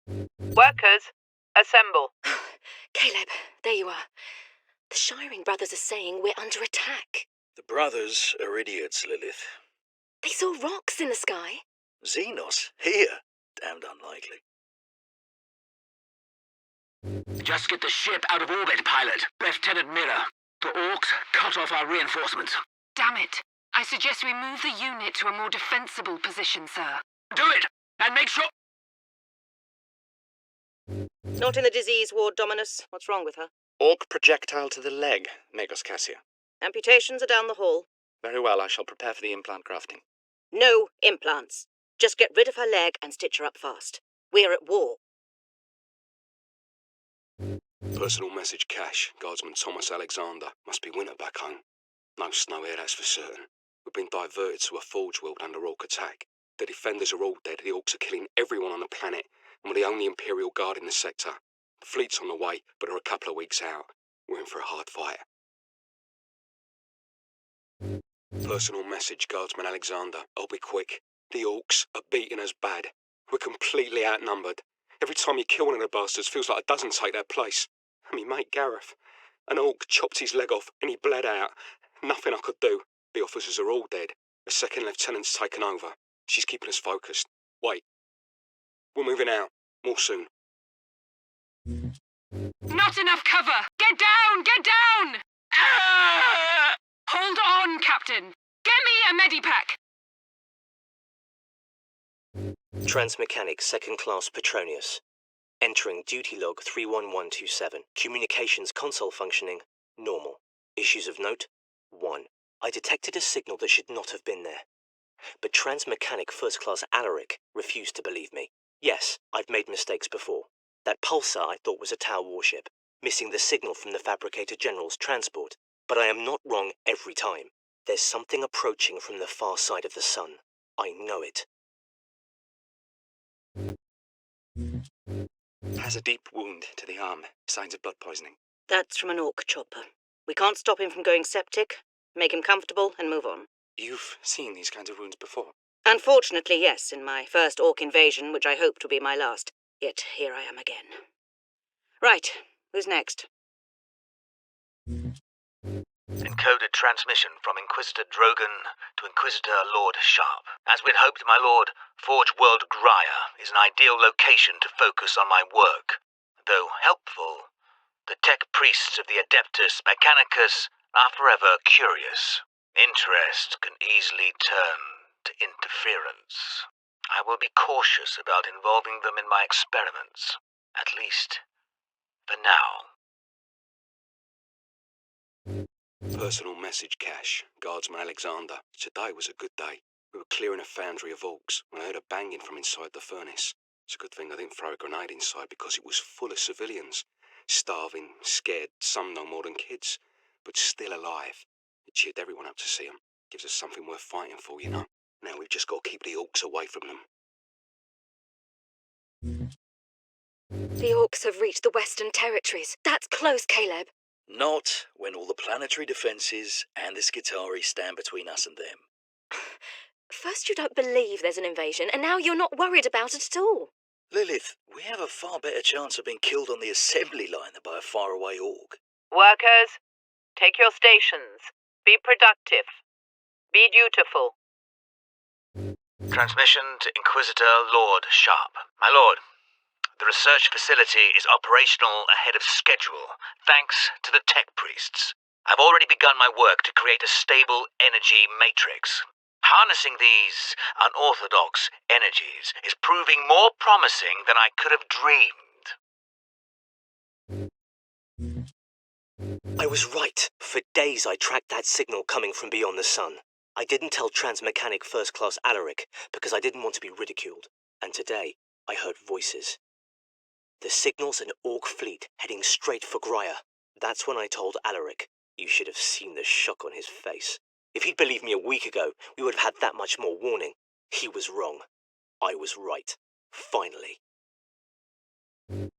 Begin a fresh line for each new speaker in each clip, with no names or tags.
Workers, assemble.
Caleb, there you are. The Shiring brothers are saying we're under attack.
The brothers are idiots, Lilith.
They saw rocks in the sky.
Xenos? Here? Damned unlikely.
Just get the ship out of orbit, pilot. Lieutenant Miller. The Orcs cut off our reinforcements.
Damn it. I suggest we move the unit to a more defensible position, sir.
Do it! And make sure...
Not in the disease ward, Dominus. What's wrong with her?
Orc projectile to the leg, Magos Cassia.
Amputations are down the hall.
Very well, I shall prepare for the implant grafting.
No implants. Just get rid of her leg and stitch her up fast. We're at war.
Personal message cache. Guardsman Thomas Alexander. Must be winter back home. No snow here, that's for certain. We've been diverted to a forge world under Orc attack. The defenders are all dead, the Orcs are killing everyone on the planet, and we're the only Imperial Guard in the sector. The fleet's on the way, but are a couple of weeks out. We're in for a hard fight. Personal message, Guardsman Alexander. I'll be quick. The Orcs are beating us bad. We're completely outnumbered. Every time you kill one of the bastards, feels like a dozen take their place. And me mate Gareth. An Orc chopped his leg off and he bled out. Nothing I could do. The officers are all dead. The second lieutenant's taken over. She's keeping us focused. Wait. We're moving out. More soon.
Not enough cover! Get down! Get down! Ah! Hold on, Captain. Get me a medipack!
Transmechanic 2nd Class Petronius. Entering duty log 31127. Communications console functioning normal. Issues of note 1. I detected a signal that should not have been there. But Transmechanic 1st Class Alaric refused to believe me. Yes, I've made mistakes before. That pulsar I thought was a Tau warship, missing the signal from the Fabricator General's transport. But I am not wrong every time. There's something approaching from the far side of the sun. I know it.
Has a deep wound to the arm. Signs of blood poisoning.
That's from an Orc chopper. We can't stop him from going septic. Make him comfortable and move on.
You've seen these kinds of wounds before?
Unfortunately, yes, in my first Orc invasion, which I hoped would be my last. Yet here I am again. Right, who's next?
Encoded transmission from Inquisitor Drogon to Inquisitor Lord Sharp. As we'd hoped, my lord, Forge World Graya is an ideal location to focus on my work. Though helpful, the tech priests of the Adeptus Mechanicus are forever curious. Interest can easily turn to interference. I will be cautious about involving them in my experiments, at least for now.
Personal message cache. Guardsman Alexander. Today was a good day. We were clearing a foundry of Orcs when I heard a banging from inside the furnace. It's a good thing I didn't throw a grenade inside because it was full of civilians. Starving, scared, some no more than kids, but still alive. It cheered everyone up to see them. Gives us something worth fighting for, you know. Now we've just got to keep the Orcs away from them.
The Orcs have reached the Western Territories. That's close, Caleb.
Not when all the planetary defences and the Skitarii stand between us and them.
First you don't believe there's an invasion, and now you're not worried about it at all.
Lilith, we have a far better chance of being killed on the assembly line than by a faraway Orc.
Workers, take your stations. Be productive. Be dutiful.
Transmission to Inquisitor Lord Sharp. My lord, the research facility is operational ahead of schedule, thanks to the tech priests. I've already begun my work to create a stable energy matrix. Harnessing these unorthodox energies is proving more promising than I could have dreamed.
I was right. For days I tracked that signal coming from beyond the sun. I didn't tell Transmechanic 1st Class Alaric because I didn't want to be ridiculed. And today, I heard voices. The signal's an Orc fleet heading straight for Graya. That's when I told Alaric. You should have seen the shock on his face. If he'd believed me a week ago, we would have had that much more warning. He was wrong. I was right. Finally.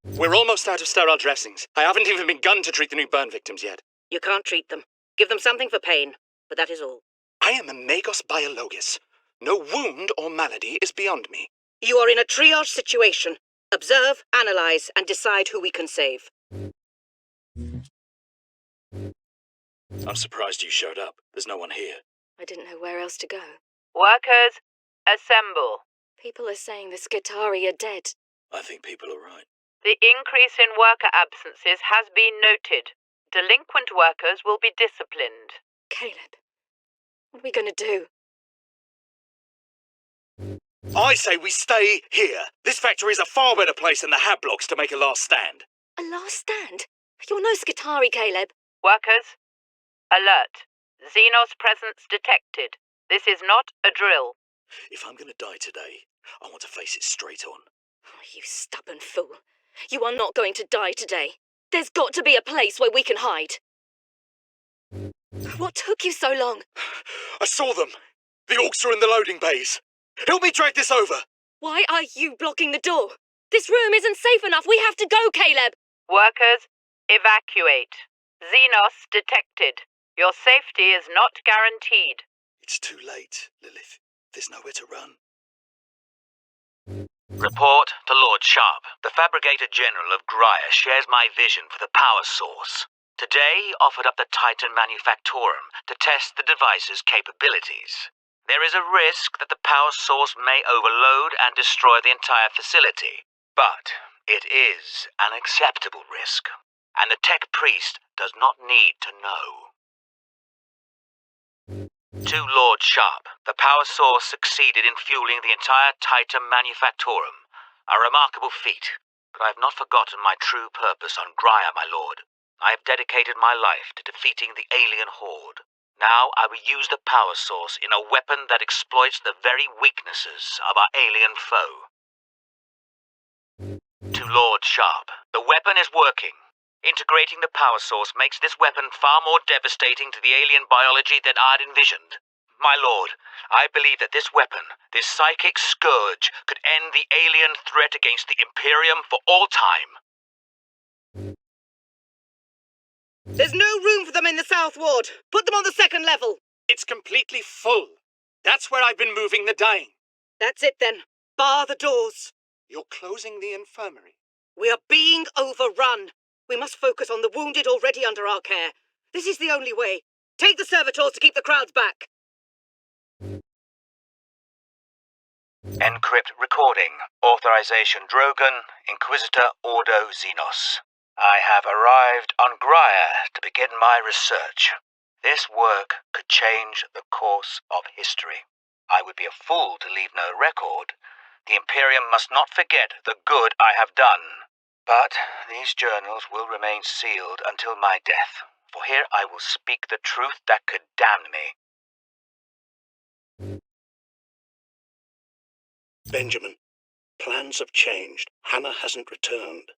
We're almost out of sterile dressings. I haven't even begun to treat the new burn victims yet.
You can't treat them. Give them something for pain, but that is all.
I am a Magos Biologus. No wound or malady is beyond me.
You are in a triage situation. Observe, analyze, and decide who we can save.
I'm surprised you showed up. There's no one here.
I didn't know where else to go.
Workers, assemble.
People are saying the Skitari are dead.
I think people are right.
The increase in worker absences has been noted. Delinquent workers will be disciplined.
Caleb, what are we going to do?
I say we stay here. This factory is a far better place than the Hab blocks to make a last stand.
A last stand? You're no Skitari, Caleb.
Workers, alert. Xenos presence detected. This is not a drill.
If I'm going to die today, I want to face it straight on.
Oh, you stubborn fool. You are not going to die today. There's got to be a place where we can hide. What took you so long?
I saw them. The orcs are in the loading bays. Help me drag this over.
Why are you blocking the door? This room isn't safe enough. We have to go, Caleb.
Workers, evacuate. Xenos detected. Your safety is not guaranteed.
It's too late, Lilith. There's nowhere to run.
Report to Lord Sharp. The Fabricator General of Graia shares my vision for the power source. Today offered up the Titan Manufactorum to test the device's capabilities. There is a risk that the power source may overload and destroy the entire facility. But it is an acceptable risk, and the Tech Priest does not need to know. To Lord Sharp, the power source succeeded in fueling the entire Titan Manufactorum. A remarkable feat, but I have not forgotten my true purpose on Graia, my lord. I have dedicated my life to defeating the alien horde. Now I will use the power source in a weapon that exploits the very weaknesses of our alien foe. To Lord Sharp, the weapon is working. Integrating the power source makes this weapon far more devastating to the alien biology than I'd envisioned. My lord, I believe that this weapon, this psychic scourge, could end the alien threat against the Imperium for all time.
There's no room for them in the South Ward. Put them on the second level.
It's completely full. That's where I've been moving the dying.
That's it then. Bar the doors.
You're closing the infirmary.
We are being overrun. We must focus on the wounded already under our care. This is the only way. Take the servitors to keep the crowds back.
Encrypt recording. Authorization Drogon, Inquisitor Ordo Xenos. I have arrived on Graia to begin my research. This work could change the course of history. I would be a fool to leave no record. The Imperium must not forget the good I have done. But these journals will remain sealed until my death, for here I will speak the truth that could damn me.
Benjamin, plans have changed. Hannah hasn't returned.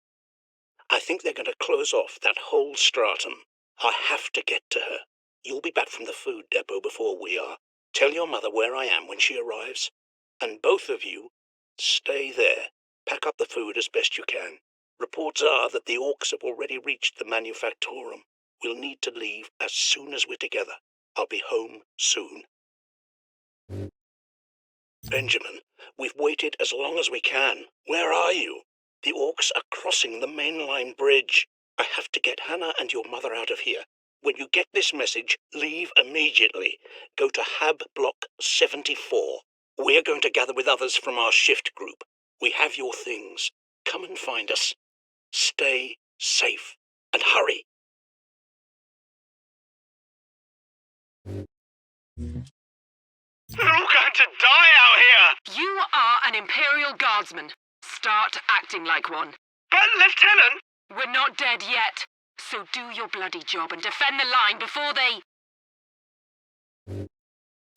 I think they're going to close off that whole stratum. I have to get to her. You'll be back from the food depot before we are. Tell your mother where I am when she arrives. And both of you, stay there. Pack up the food as best you can. Reports are that the orcs have already reached the Manufactorum. We'll need to leave as soon as we're together. I'll be home soon. Benjamin, we've waited as long as we can. Where are you? The orcs are crossing the mainline bridge. I have to get Hannah and your mother out of here. When you get this message, leave immediately. Go to Hab Block 74. We're going to gather with others from our shift group. We have your things. Come and find us. Stay safe and hurry.
We're all going to die out here!
You are an Imperial Guardsman. Start acting like one.
But, Lieutenant!
We're not dead yet, so do your bloody job and defend the line before they...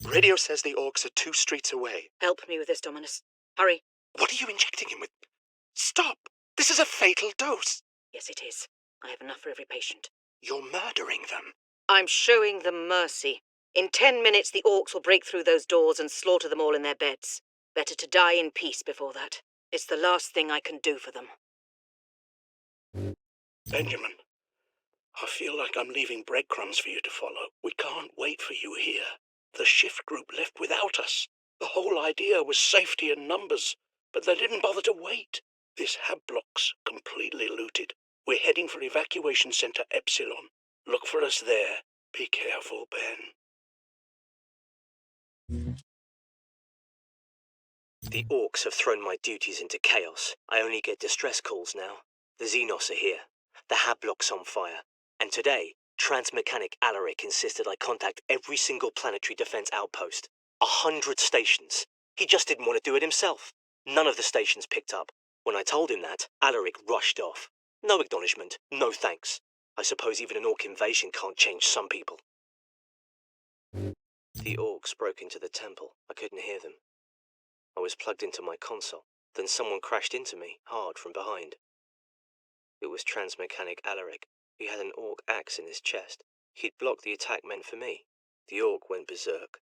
Radio says the orcs are 2 streets away.
Help me with this, Dominus. Hurry.
What are you injecting him with? Stop! This is a fatal dose.
Yes, it is. I have enough for every patient.
You're murdering them.
I'm showing them mercy. In 10 minutes, the orcs will break through those doors and slaughter them all in their beds. Better to die in peace before that. It's the last thing I can do for them.
Benjamin, I feel like I'm leaving breadcrumbs for you to follow. We can't wait for you here. The shift group left without us. The whole idea was safety in numbers, but they didn't bother to wait. This hab block's completely looted. We're heading for Evacuation Center Epsilon. Look for us there. Be careful, Ben.
The orcs have thrown my duties into chaos. I only get distress calls now. The Xenos are here. The hab block's on fire. And today, Transmechanic Alaric insisted I contact every single planetary defense outpost. 100 stations. He just didn't want to do it himself. None of the stations picked up. When I told him that, Alaric rushed off. No acknowledgement, no thanks. I suppose even an orc invasion can't change some people. The orcs broke into the temple. I couldn't hear them. I was plugged into my console. Then someone crashed into me, hard from behind. It was Transmechanic Alaric. He had an orc axe in his chest. He'd blocked the attack meant for me. The orc went berserk.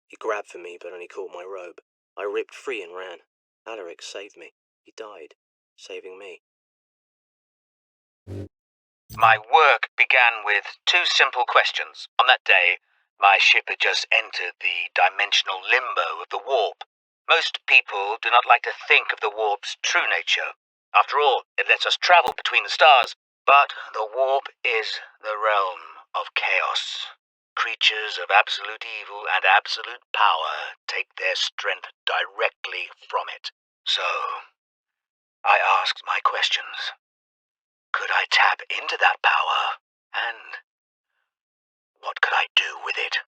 He grabbed for me but only caught my robe. I ripped free and ran. Alaric saved me. He died, saving me.
My work began with two simple questions. On that day, my ship had just entered the dimensional limbo of the warp. Most people do not like to think of the warp's true nature. After all, it lets us travel between the stars. But the warp is the realm of chaos. Creatures of absolute evil and absolute power take their strength directly from it. So, I asked my questions. Could I tap into that power? And what could I do with it?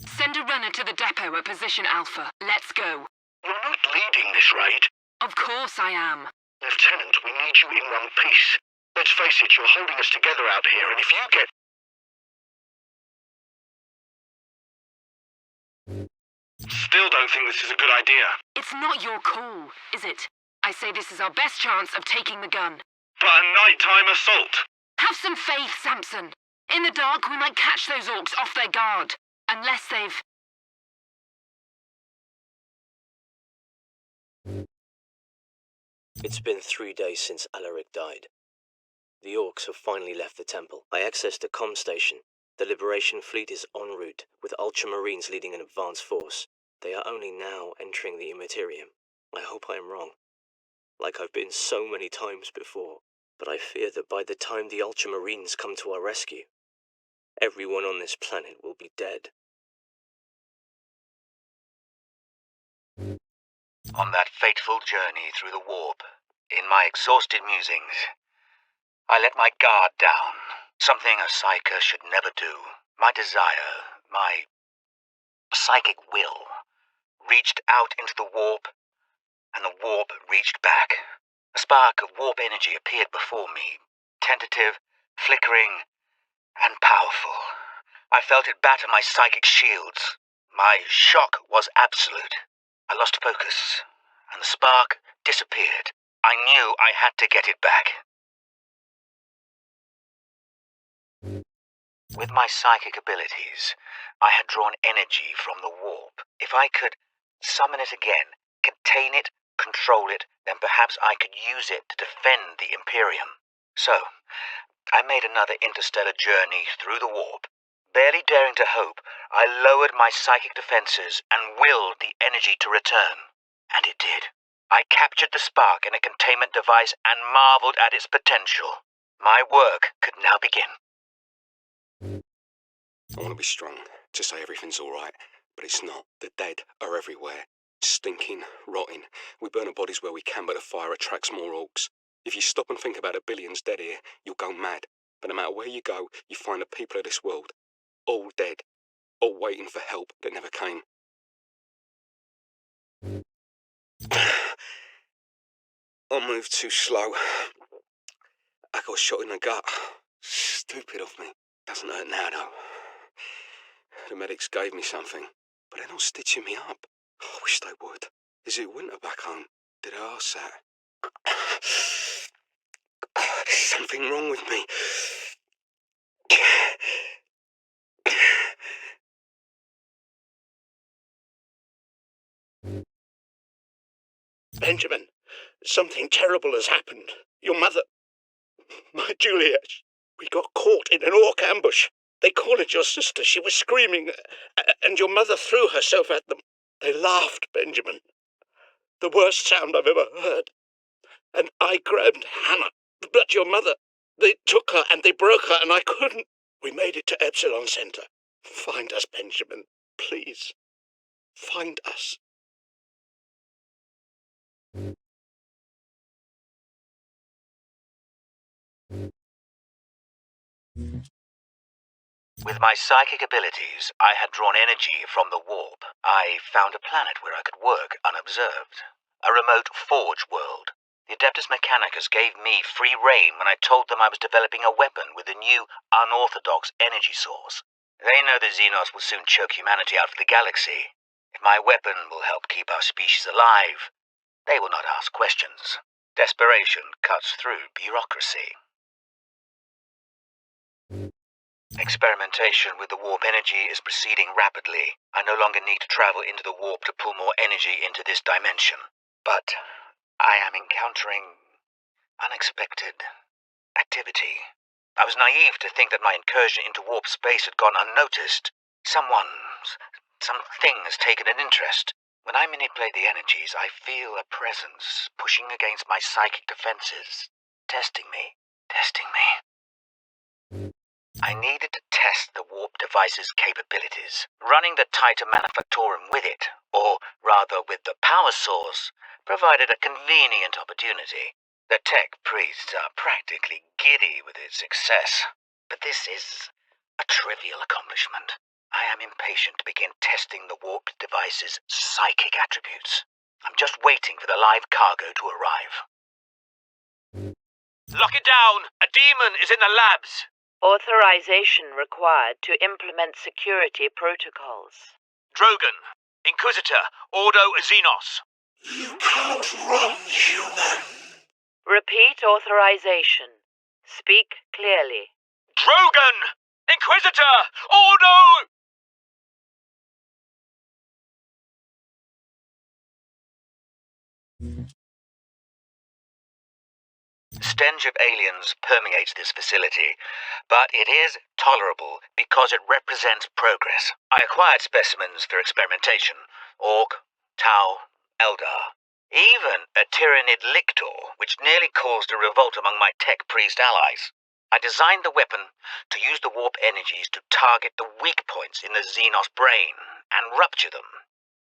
Send a runner to the depot at position Alpha. Let's go.
You're not leading this raid.
Of course I am.
Lieutenant, we need you in one piece. Let's face it, you're holding us together out here, and if you get...
Still don't think this is a good idea.
It's not your call, is it? I say this is our best chance of taking the gun.
But a nighttime assault.
Have some faith, Samson. In the dark, we might catch those orcs off their guard. Unless they've...
It's been 3 days since Alaric died. The orcs have finally left the temple. I accessed a comm station. The Liberation Fleet is en route, with Ultramarines leading an advance force. They are only now entering the Immaterium. I hope I am wrong. Like I've been so many times before. But I fear that by the time the Ultramarines come to our rescue, everyone on this planet will be dead.
On that fateful journey through the warp, in my exhausted musings, I let my guard down. Something a psyker should never do. My desire, my psychic will, reached out into the warp, and the warp reached back. A spark of warp energy appeared before me, tentative, flickering, and powerful. I felt it batter my psychic shields. My shock was absolute. I lost focus, and the spark disappeared. I knew I had to get it back. With my psychic abilities, I had drawn energy from the warp. If I could summon it again, contain it, control it, then perhaps I could use it to defend the Imperium. So, I made another interstellar journey through the warp. Barely daring to hope, I lowered my psychic defenses and willed the energy to return. And it did. I captured the spark in a containment device and marveled at its potential. My work could now begin.
I want to be strong, to say everything's alright, but it's not. The dead are everywhere. Stinking, rotting. We burn our bodies where we can, but the fire attracts more orcs. If you stop and think about the billions dead here, you'll go mad. But no matter where you go, you find the people of this world. All dead. All waiting for help that never came. I moved too slow. I got shot in the gut. Stupid of me. Doesn't hurt now, though. The medics gave me something, but they're not stitching me up. I wish they would. Is it winter back home? Did I ask that? There's something wrong with me.
Benjamin, something terrible has happened. Your mother... My Juliet, we got caught in an orc ambush. They called it your sister. She was screaming, and your mother threw herself at them. They laughed, Benjamin. The worst sound I've ever heard. And I grabbed Hannah. But your mother, they took her and they broke her and I couldn't. We made it to Epsilon Center. Find us, Benjamin. Please. Find us.
With my psychic abilities, I had drawn energy from the warp. I found a planet where I could work unobserved. A remote forge world. The Adeptus Mechanicus gave me free rein when I told them I was developing a weapon with a new, unorthodox energy source. They know the Xenos will soon choke humanity out of the galaxy. If my weapon will help keep our species alive, they will not ask questions. Desperation cuts through bureaucracy. Experimentation with the warp energy is proceeding rapidly. I no longer need to travel into the warp to pull more energy into this dimension. But I am encountering unexpected activity. I was naive to think that my incursion into warp space had gone unnoticed. Something has taken an interest. When I manipulate the energies, I feel a presence pushing against my psychic defenses, testing me. I needed to test the warp device's capabilities. Running the Titan Manufactorum with it, or rather with the power source, provided a convenient opportunity. The tech priests are practically giddy with its success. But this is a trivial accomplishment. I am impatient to begin testing the warp device's psychic attributes. I'm just waiting for the live cargo to arrive. Lock it down! A demon is in the labs!
Authorization required to implement security protocols.
Drogon, Inquisitor, Ordo Xenos.
You can't run, human.
Repeat authorization. Speak clearly.
Drogon! Inquisitor! Ordo! Stench of aliens permeates this facility, but it is tolerable because it represents progress. I acquired specimens for experimentation. Orc, Tau, Eldar. Even a Tyranid Lictor, which nearly caused a revolt among my tech priest allies. I designed the weapon to use the warp energies to target the weak points in the Xenos brain and rupture them.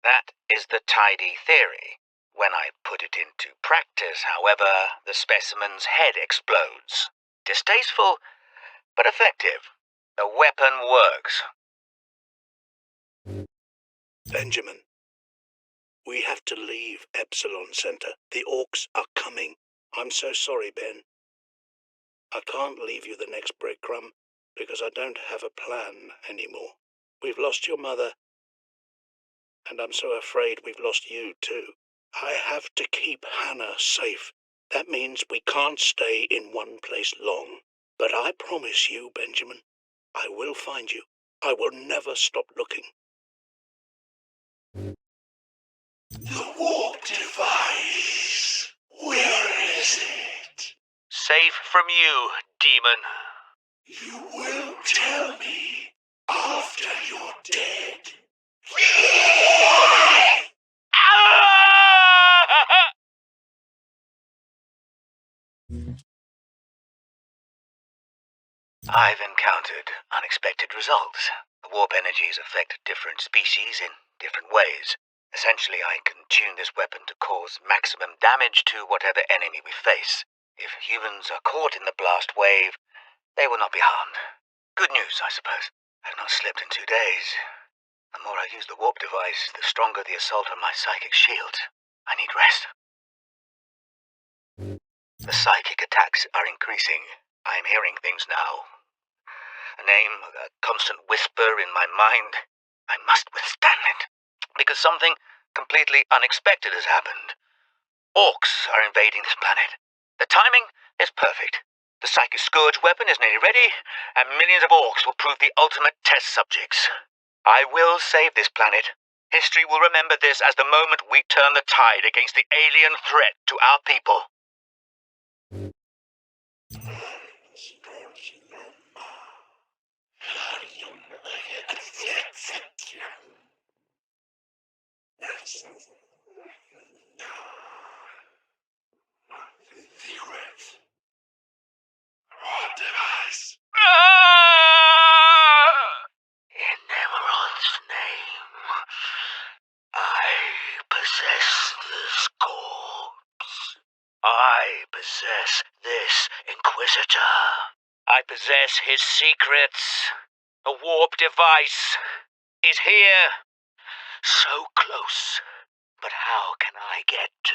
That is the tidy theory. When I put it into practice, however, the specimen's head explodes. Distasteful, but effective. The weapon works.
Benjamin, we have to leave Epsilon Center. The orcs are coming. I'm so sorry, Ben. I can't leave you the next breadcrumb because I don't have a plan anymore. We've lost your mother, and I'm so afraid we've lost you too. I have to keep Hannah safe. That means we can't stay in one place long. But I promise you, Benjamin, I will find you. I will never stop looking. The warp device. Where is it?
Safe from you, demon.
You will tell me after you're dead.
I've encountered unexpected results. The warp energies affect different species in different ways. Essentially, I can tune this weapon to cause maximum damage to whatever enemy we face. If humans are caught in the blast wave, they will not be harmed. Good news, I suppose. I've not slept in 2 days. The more I use the warp device, the stronger the assault on my psychic shield. I need rest. The psychic attacks are increasing. I'm hearing things now. A name, a constant whisper in my mind. I must withstand it. Because something completely unexpected has happened. Orcs are invading this planet. The timing is perfect. The Psychic Scourge weapon is nearly ready, and millions of orcs will prove the ultimate test subjects. I will save this planet. History will remember this as the moment we turn the tide against the alien threat to our people.
Secret. What device?
In Emerald's name, I possess this corpse. I possess this Inquisitor. I possess his secrets. A warp device is here. So close. But how can I get to?